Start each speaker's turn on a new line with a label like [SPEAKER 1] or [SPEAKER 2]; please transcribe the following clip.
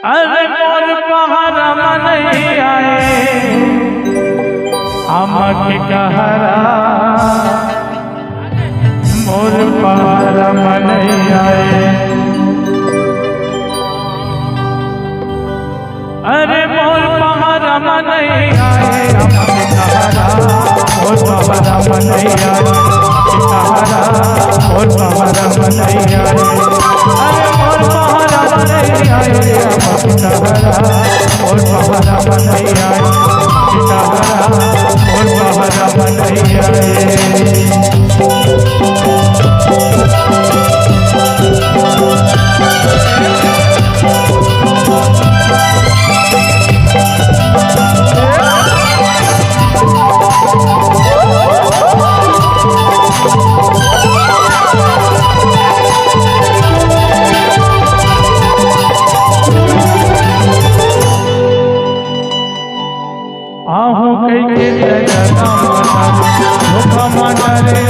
[SPEAKER 1] अरे मोर पहाड़ा में नहीं आए आमक कहरा मोर पहाड़ा में नहीं आए। अरे मोर पहाड़ा में नहीं आए आमक कहरा मोर पहाड़ा में नहीं आए कहरा मोर पहाड़ा में नहीं आए। अरे मोर पहाड़ा में नहीं आए आमक कहरा मोर पहाड़ा में नहीं आए कहरा मोर पहाड़ा में नहीं आए। आहू कई के जगह धोखा मारे